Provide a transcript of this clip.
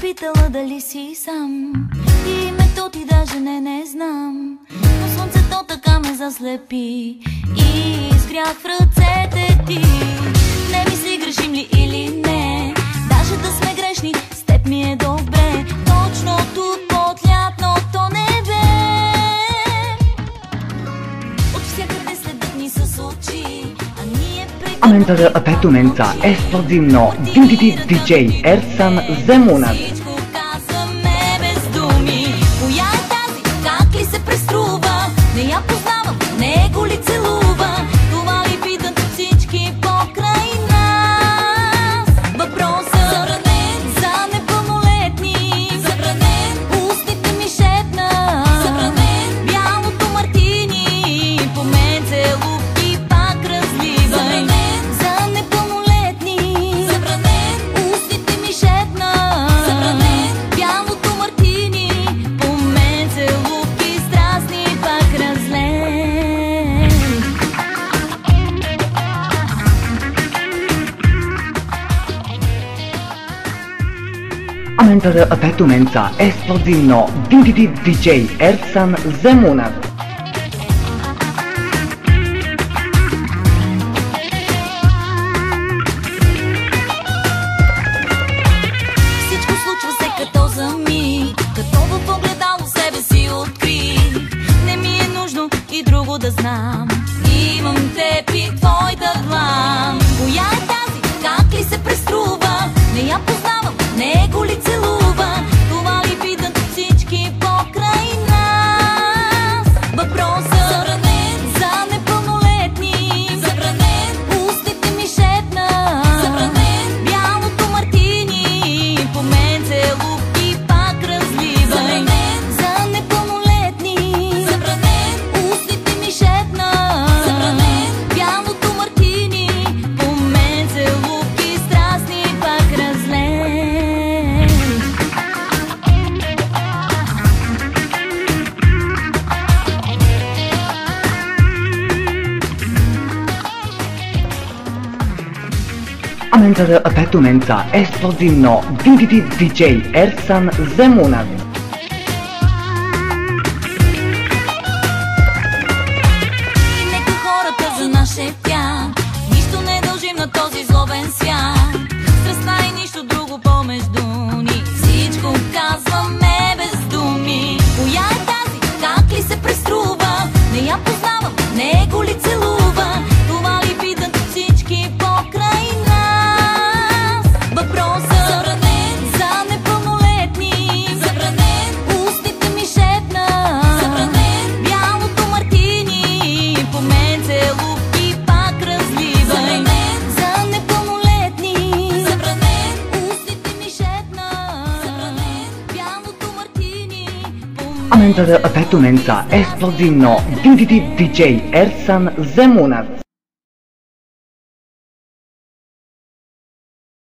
питала дали си сам. И името ти даже не знам. Но слънцето така ме заслепи и изгря в ръцете ти. Не ми си грешим ли или не? Даже да сме грешни, с теб ми е добре. Точно тук под лятното небе. От всякъде следят ни с очи, а ние Ammentare petumența esplozivno DDD DJ Ersan Zemunac. всичко казваме без думи. Коя е тази? Как ли се преструва? Не я познавам, него ли целува? Това ли питат всички покрай нас? Въпросът забранен за непълнолетни, забранен, устните ми шепна, забранен, бялото мартини по мен целувки пак разлива. Забранен за непълнолетни, забранен, устните ми шепна, забранен, бялото мартини по мен целувки страстни пак разлей. Ammentare petumența esplozivno DDD DJ Ersan Zemunac. Всичко случва се като за миг, като в огледало себе си откри. Не ми е нужно и друго да знам. Имам теб и твоята длан. Коя е тази? Как ли се преструва? Не я познавам, него ли целува? Това ли питат всички покрай нас? Въпросът забранен за непълнолетни, забранен, устните ми шепна, забранен, бялото мартини по мен целувки пак разлива. Забранен за непълнолетни, забранен, устните ми шепна, забранен, бялото мартини по мен целувки страстни пак разлей. Ammentare petumența esplozivno DDD DJ Ersan Zemunac. И нека хората занашепят, нищо не дължим на този злобен свят. Страстта и нищо друго помежду ни, всичко казваме без думи. Коя е тази? Как ли се преструва? Не я познавам, него ли целува? Това ли питат всички покрай нас? Въпросът забранен за непълнолетни, забранен, устните ми шепна, забранен, бялото мартини по мен целувки пак разлива. Забранен за непълнолетни, забранен, устните ми шепна, забранен, бялото мартини по мен. Ammentare petumența esplozivno DDD DJ Ersan Zemunac.